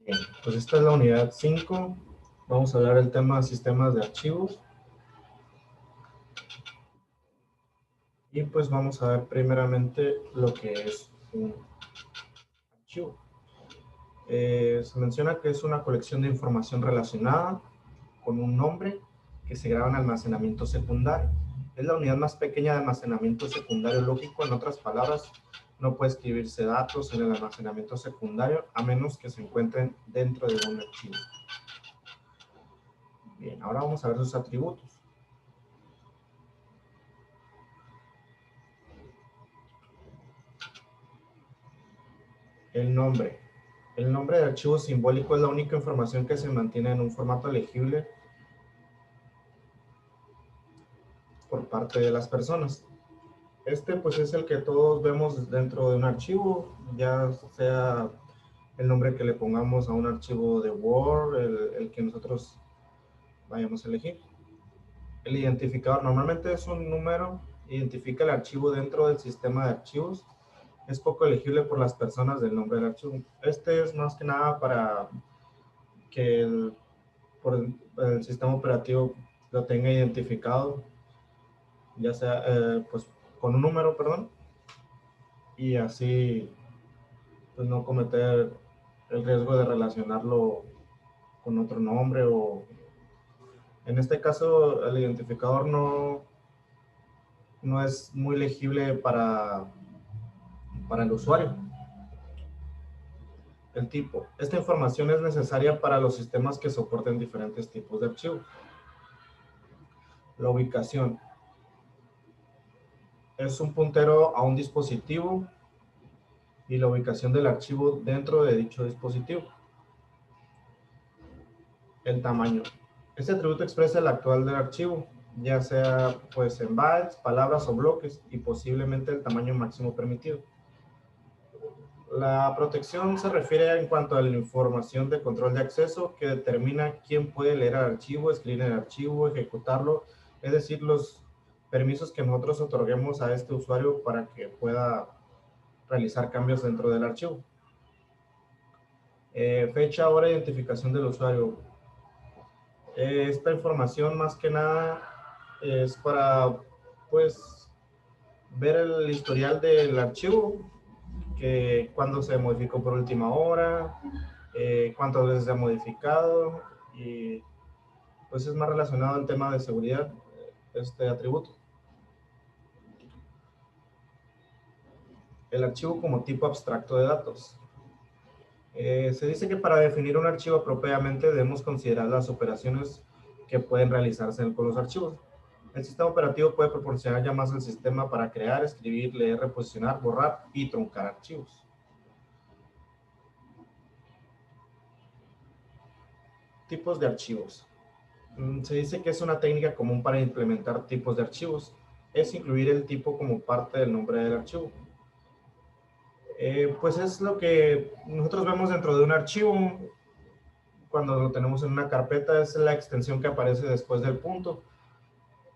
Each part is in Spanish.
Bien, pues esta es la unidad 5. Vamos a hablar del tema de sistemas de archivos. Y pues vamos a ver primeramente lo que es un archivo. Se menciona que es una colección de información relacionada con un nombre que se graba en almacenamiento secundario. Es la unidad más pequeña de almacenamiento secundario lógico. En otras palabras, no puede escribirse datos en el almacenamiento secundario a menos que se encuentren dentro de un archivo. Bien, ahora vamos a ver sus atributos. El nombre. El nombre de archivo simbólico es la única información que se mantiene en un formato legible por parte de las personas. Este pues es el que todos vemos dentro de un archivo, ya sea el nombre que le pongamos a un archivo de Word, el que nosotros vayamos a elegir. El identificador normalmente es un número, identifica el archivo dentro del sistema de archivos. Es poco elegible por las personas del nombre del archivo. Este es más que nada para que por el sistema operativo lo tenga identificado, ya sea pues con un número, perdón, y así pues no cometer el riesgo de relacionarlo con otro nombre o en este caso el identificador no es muy legible para el usuario. El tipo. Esta información es necesaria para los sistemas que soporten diferentes tipos de archivos. La ubicación. Es un puntero a un dispositivo y la ubicación del archivo dentro de dicho dispositivo. El tamaño. Este atributo expresa el actual del archivo, ya sea pues en bytes, palabras o bloques y posiblemente el tamaño máximo permitido. La protección se refiere en cuanto a la información de control de acceso que determina quién puede leer el archivo, escribir el archivo, ejecutarlo, es decir, los permisos que nosotros otorguemos a este usuario para que pueda realizar cambios dentro del archivo. Fecha, hora, identificación del usuario. Esta información más que nada es para pues ver el historial del archivo, que cuando se modificó por última hora, cuántas veces se ha modificado y pues es más relacionado al tema de seguridad este atributo. El archivo como tipo abstracto de datos. Se dice que para definir un archivo apropiadamente debemos considerar las operaciones que pueden realizarse con los archivos. El sistema operativo puede proporcionar llamadas al sistema para crear, escribir, leer, reposicionar, borrar y truncar archivos. Tipos de archivos. Se dice que es una técnica común para implementar tipos de archivos. Es incluir el tipo como parte del nombre del archivo. Pues es lo que nosotros vemos dentro de un archivo. Cuando lo tenemos en una carpeta es la extensión que aparece después del punto.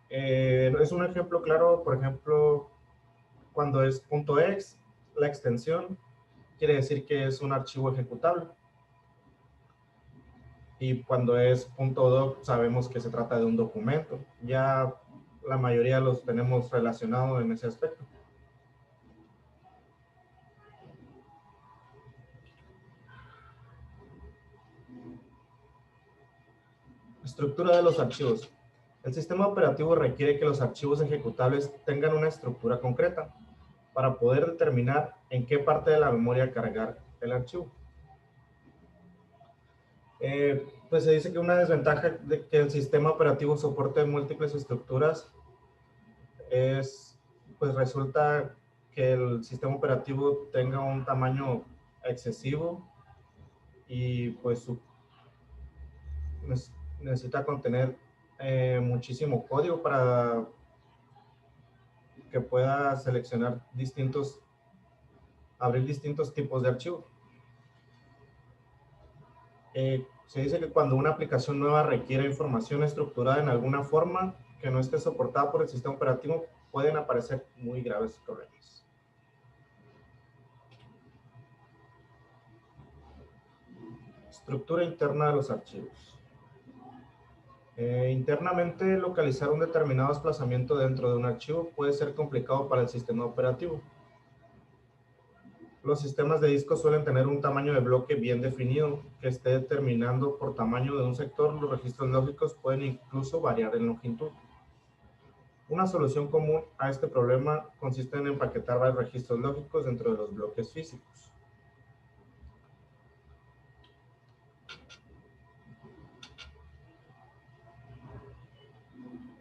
Es un ejemplo claro, por ejemplo, cuando es .exe, la extensión quiere decir que es un archivo ejecutable. Y cuando es .doc sabemos que se trata de un documento. Ya la mayoría los tenemos relacionados en ese aspecto. Estructura de los archivos. El sistema operativo requiere que los archivos ejecutables tengan una estructura concreta para poder determinar en qué parte de la memoria cargar el archivo. Pues se dice que una desventaja de que el sistema operativo soporte múltiples estructuras es, pues resulta que el sistema operativo tenga un tamaño excesivo y pues necesita contener muchísimo código para que pueda seleccionar abrir distintos tipos de archivos. Se dice que cuando una aplicación nueva requiere información estructurada en alguna forma que no esté soportada por el sistema operativo, pueden aparecer muy graves problemas. Estructura interna de los archivos. Internamente, localizar un determinado desplazamiento dentro de un archivo puede ser complicado para el sistema operativo. Los sistemas de disco suelen tener un tamaño de bloque bien definido, que esté determinando por tamaño de un sector. Los registros lógicos pueden incluso variar en longitud. Una solución común a este problema consiste en empaquetar varios registros lógicos dentro de los bloques físicos.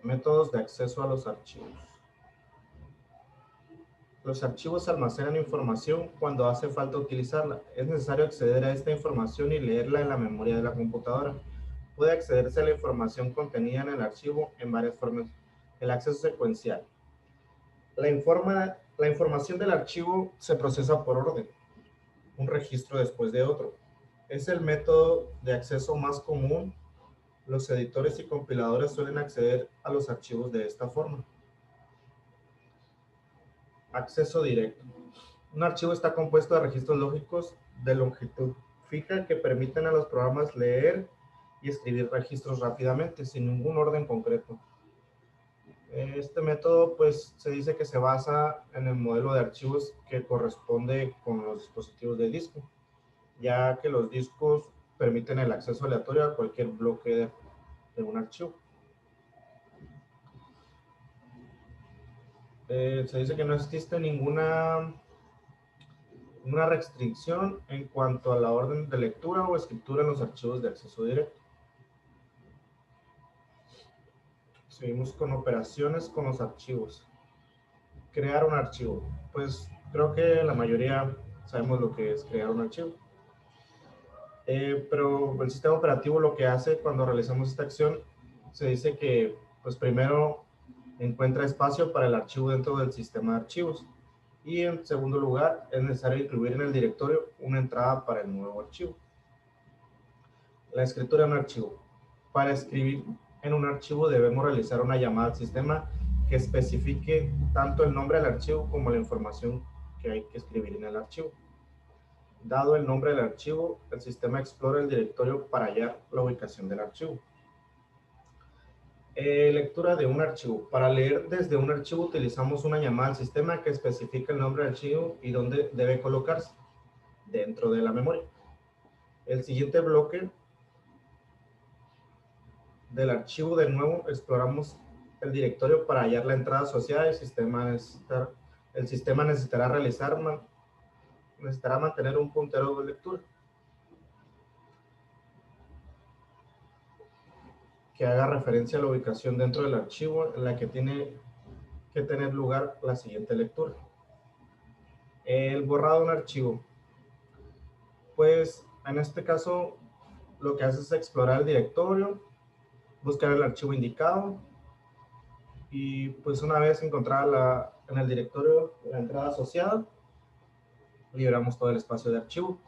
Métodos de acceso a los archivos. Los archivos almacenan información cuando hace falta utilizarla. Es necesario acceder a esta información y leerla en la memoria de la computadora. Puede accederse a la información contenida en el archivo en varias formas. El acceso secuencial. La información del archivo se procesa por orden, un registro después de otro. Es el método de acceso más común. Los editores y compiladores suelen acceder a los archivos de esta forma. Acceso directo. Un archivo está compuesto de registros lógicos de longitud fija que permiten a los programas leer y escribir registros rápidamente, sin ningún orden concreto. Este método, pues, se dice que se basa en el modelo de archivos que corresponde con los dispositivos de disco, ya que los discos permiten el acceso aleatorio a cualquier bloque de un archivo. Se dice que no existe ninguna restricción en cuanto a la orden de lectura o escritura en los archivos de acceso directo. Seguimos con operaciones con los archivos. Crear un archivo. Pues creo que la mayoría sabemos lo que es crear un archivo. Pero el sistema operativo lo que hace cuando realizamos esta acción, se dice que pues primero encuentra espacio para el archivo dentro del sistema de archivos. Y en segundo lugar, es necesario incluir en el directorio una entrada para el nuevo archivo. La escritura de un archivo. Para escribir en un archivo debemos realizar una llamada al sistema que especifique tanto el nombre del archivo como la información que hay que escribir en el archivo. Dado el nombre del archivo, el sistema explora el directorio para hallar la ubicación del archivo. Lectura de un archivo. Para leer desde un archivo utilizamos una llamada al sistema que especifica el nombre del archivo y dónde debe colocarse dentro de la memoria. El siguiente bloque del archivo, de nuevo exploramos el directorio para hallar la entrada asociada. El sistema necesitará mantener un puntero de lectura que haga referencia a la ubicación dentro del archivo en la que tiene que tener lugar la siguiente lectura. El borrado de un archivo. Pues en este caso lo que hace es explorar el directorio, buscar el archivo indicado y pues una vez encontrada en el directorio la entrada asociada, liberamos todo el espacio de archivo,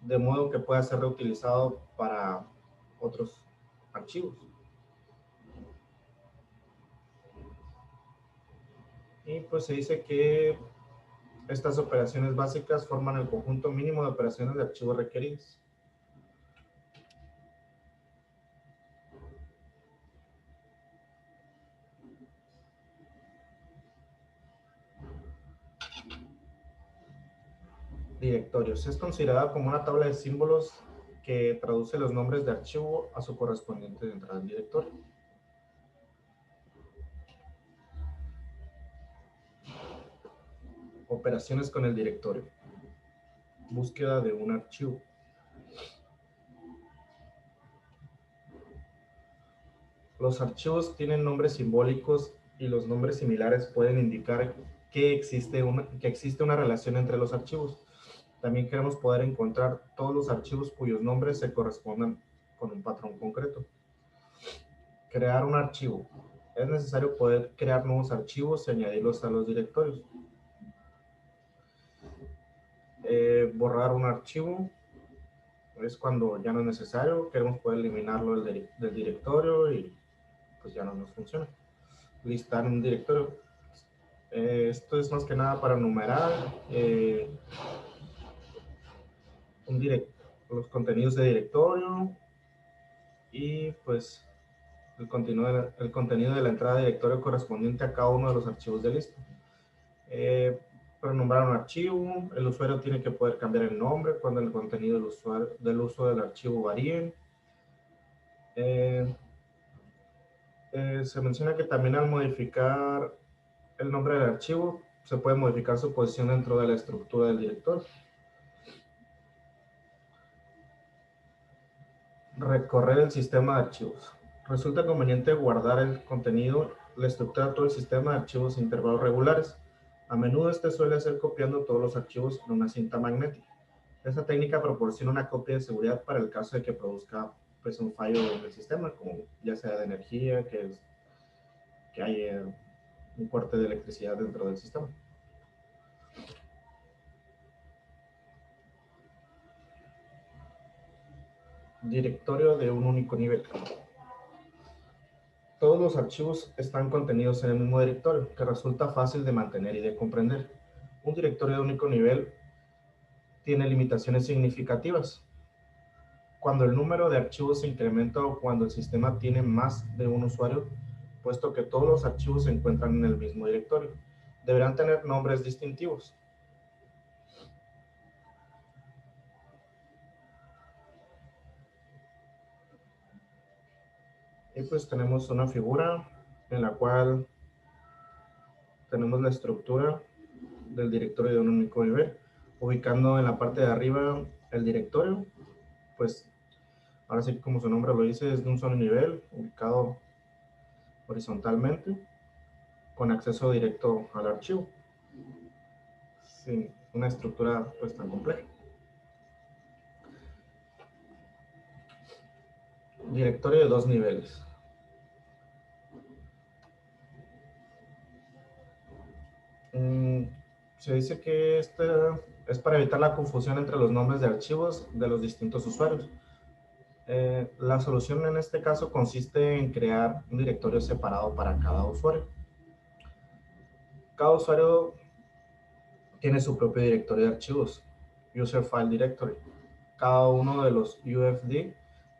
de modo que pueda ser reutilizado para otros archivos. Y pues se dice que estas operaciones básicas forman el conjunto mínimo de operaciones de archivos requeridas. Directorios. Es considerada como una tabla de símbolos que traduce los nombres de archivo a su correspondiente entrada en directorio. Operaciones con el directorio. Búsqueda de un archivo. Los archivos tienen nombres simbólicos y los nombres similares pueden indicar que existe una relación entre los archivos. También queremos poder encontrar todos los archivos cuyos nombres se correspondan con un patrón concreto. Crear un archivo. Es necesario poder crear nuevos archivos y añadirlos a los directorios. Borrar un archivo es cuando ya no es necesario, queremos poder eliminarlo del directorio y pues ya no nos funciona. Listar un directorio. Esto es más que nada para numerar los contenidos de directorio y pues el contenido de la entrada de directorio correspondiente a cada uno de los archivos de lista. Para nombrar un archivo, el usuario tiene que poder cambiar el nombre cuando el contenido del uso del archivo varíe. Se menciona que también al modificar el nombre del archivo, se puede modificar su posición dentro de la estructura del directorio. Recorrer el sistema de archivos. Resulta conveniente guardar el contenido, la estructura de todo el sistema de archivos en intervalos regulares. A menudo este suele hacer copiando todos los archivos en una cinta magnética. Esta técnica proporciona una copia de seguridad para el caso de que produzca pues, un fallo en el sistema, como ya sea de energía, que hay un corte de electricidad dentro del sistema. Directorio de un único nivel. Todos los archivos están contenidos en el mismo directorio, que resulta fácil de mantener y de comprender. Un directorio de único nivel tiene limitaciones significativas. Cuando el número de archivos se incrementa o cuando el sistema tiene más de un usuario, puesto que todos los archivos se encuentran en el mismo directorio, deberán tener nombres distintivos. Y pues tenemos una figura en la cual tenemos la estructura del directorio de un único nivel, ubicando en la parte de arriba el directorio, pues ahora sí como su nombre lo dice, es de un solo nivel, ubicado horizontalmente, con acceso directo al archivo, sin una estructura pues tan compleja. Directorio de dos niveles. Se dice que este es para evitar la confusión entre los nombres de archivos de los distintos usuarios. La solución en este caso consiste en crear un directorio separado para cada usuario. Cada usuario tiene su propio directorio de archivos, User File Directory. Cada uno de los UFD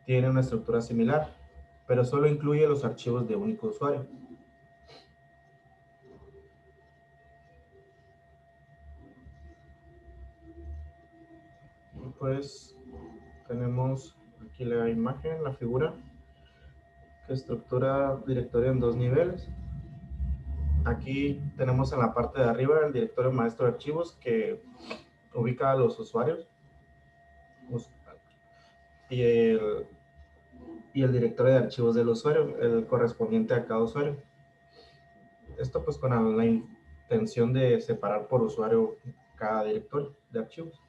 tiene una estructura similar, pero solo incluye los archivos de único usuario. Pues tenemos aquí la imagen, la figura, que estructura directorio en dos niveles. Aquí tenemos en la parte de arriba el directorio maestro de archivos que ubica a los usuarios y el directorio de archivos del usuario, el correspondiente a cada usuario. Esto pues con la intención de separar por usuario cada directorio de archivos.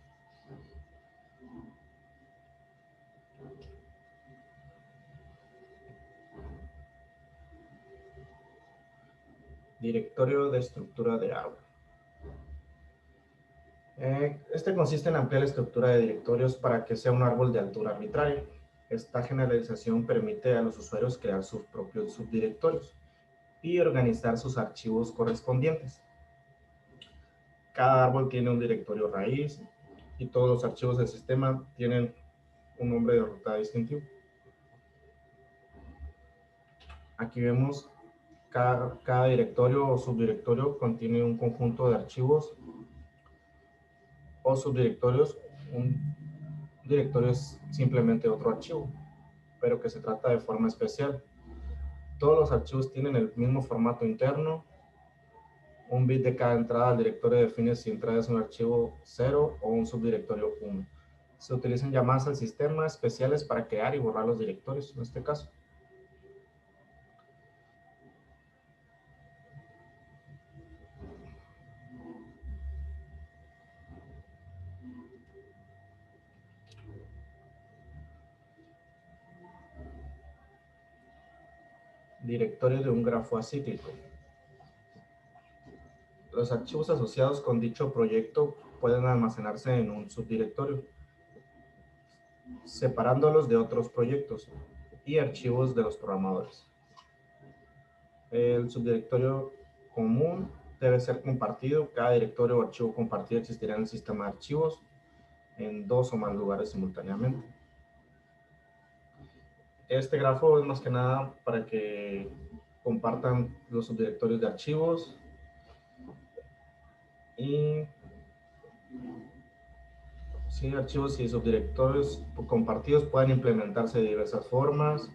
Directorio de estructura de agua. Este consiste en ampliar la estructura de directorios para que sea un árbol de altura arbitraria. Esta generalización permite a los usuarios crear sus propios subdirectorios y organizar sus archivos correspondientes. Cada árbol tiene un directorio raíz y todos los archivos del sistema tienen un nombre de ruta distintivo. Aquí vemos cada directorio o subdirectorio contiene un conjunto de archivos o subdirectorios. Un directorio es simplemente otro archivo, pero que se trata de forma especial. Todos los archivos tienen el mismo formato interno. Un bit de cada entrada al directorio define si entrada es un archivo 0 o un subdirectorio 1. Se utilizan llamadas al sistema especiales para crear y borrar los directorios, en este caso. Directorio de un grafo acíclico. Los archivos asociados con dicho proyecto pueden almacenarse en un subdirectorio, separándolos de otros proyectos y archivos de los programadores. El subdirectorio común debe ser compartido. Cada directorio o archivo compartido existirá en el sistema de archivos. en dos o más lugares simultáneamente. Este grafo es más que nada para que compartan los subdirectorios de archivos y sí, archivos y subdirectorios compartidos pueden implementarse de diversas formas.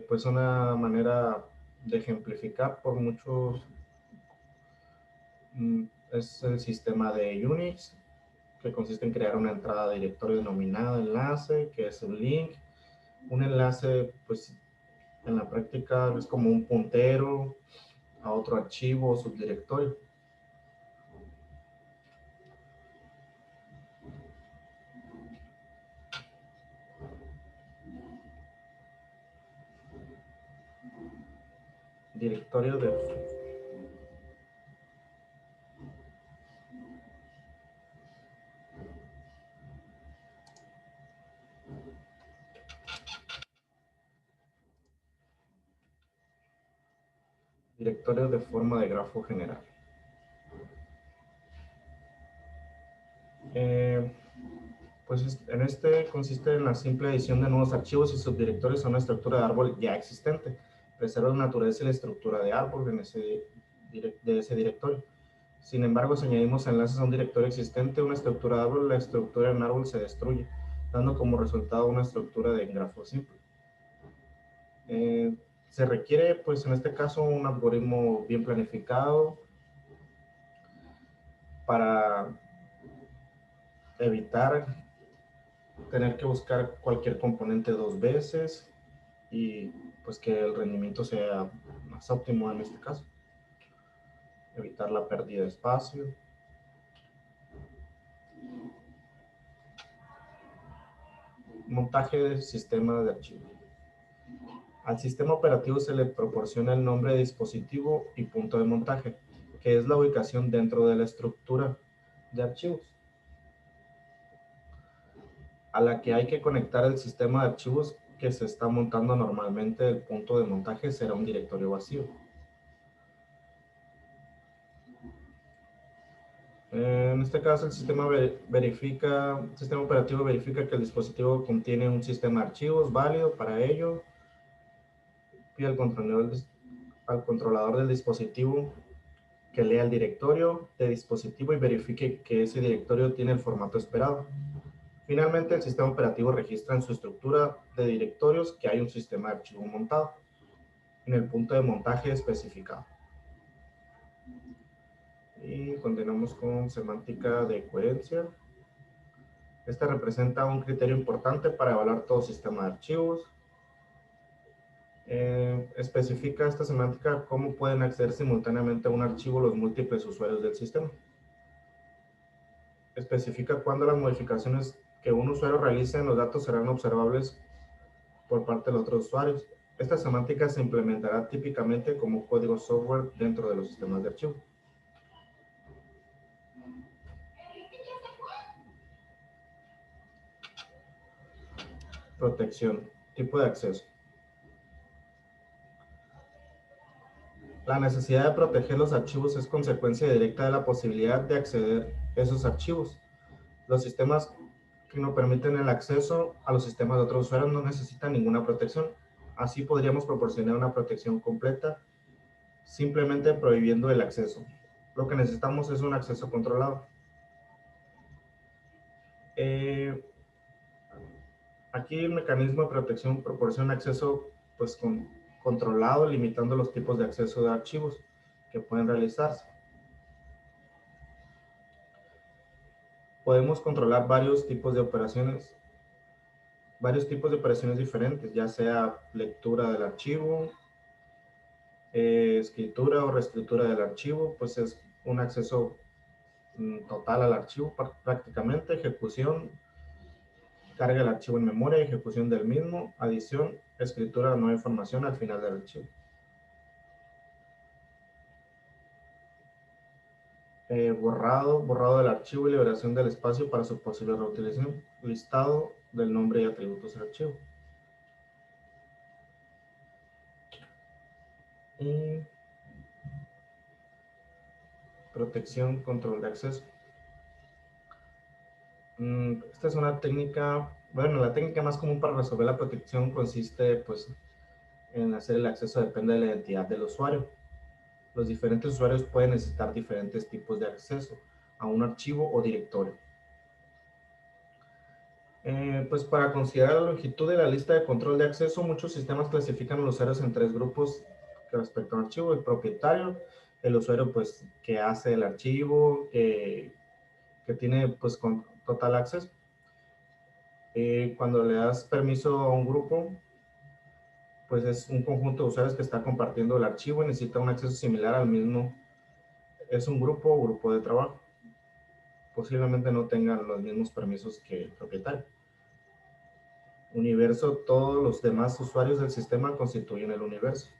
Pues una manera de ejemplificar por muchos es el sistema de Unix, que consiste en crear una entrada de directorio denominada enlace, que es un link. Un enlace, pues en la práctica es como un puntero a otro archivo o subdirectorio. Directorio de directorio de forma de grafo general. Pues en este consiste en la simple adición de nuevos archivos y subdirectorios a una estructura de árbol ya existente. Preserva la naturaleza y la estructura de árbol de ese directorio. Sin embargo, si añadimos enlaces a un directorio existente, una estructura de árbol, la estructura en árbol se destruye, dando como resultado una estructura de grafo simple. Se requiere, pues en este caso, un algoritmo bien planificado para evitar tener que buscar cualquier componente dos veces y pues que el rendimiento sea más óptimo en este caso. Evitar la pérdida de espacio. Montaje del sistema de archivo. Al sistema operativo se le proporciona el nombre de dispositivo y punto de montaje, que es la ubicación dentro de la estructura de archivos, a la que hay que conectar el sistema de archivos que se está montando normalmente. El punto de montaje será un directorio vacío. En este caso, el sistema operativo verifica que el dispositivo contiene un sistema de archivos válido para ello. Pide al controlador del dispositivo que lea el directorio de dispositivo y verifique que ese directorio tiene el formato esperado. Finalmente, el sistema operativo registra en su estructura de directorios que hay un sistema de archivo montado en el punto de montaje especificado. Y continuamos con semántica de coherencia. Esta representa un criterio importante para evaluar todo sistema de archivos. Especifica esta semántica cómo pueden acceder simultáneamente a un archivo los múltiples usuarios del sistema. Especifica cuándo las modificaciones que un usuario realice en los datos serán observables por parte de los otros usuarios. Esta semántica se implementará típicamente como código software dentro de los sistemas de archivo. Protección. Tipo de acceso. La necesidad de proteger los archivos es consecuencia directa de la posibilidad de acceder a esos archivos. Los sistemas que no permiten el acceso a los sistemas de otros usuarios no necesitan ninguna protección. Así podríamos proporcionar una protección completa simplemente prohibiendo el acceso. Lo que necesitamos es un acceso controlado. Aquí el mecanismo de protección proporciona acceso pues controlado, limitando los tipos de acceso de archivos que pueden realizarse. Podemos controlar varios tipos de operaciones diferentes, ya sea lectura del archivo, escritura o reescritura del archivo, pues es un acceso total al archivo prácticamente, ejecución, carga del archivo en memoria, ejecución del mismo, adición, escritura de nueva información al final del archivo. Borrado del archivo y liberación del espacio para su posible reutilización, listado del nombre y atributos del archivo. Y protección, control de acceso. Esta es una técnica, bueno, la técnica más común para resolver la protección consiste pues en hacer el acceso depende de la identidad del usuario. Los diferentes usuarios pueden necesitar diferentes tipos de acceso a un archivo o directorio. Pues para considerar la longitud de la lista de control de acceso, muchos sistemas clasifican a los usuarios en tres grupos respecto al archivo: el propietario, el usuario pues que hace el archivo, que tiene pues con total acceso. Cuando le das permiso a un grupo, pues es un conjunto de usuarios que está compartiendo el archivo y necesita un acceso similar al mismo. Es un grupo o grupo de trabajo. Posiblemente no tengan los mismos permisos que el propietario. Universo, todos los demás usuarios del sistema constituyen el universo.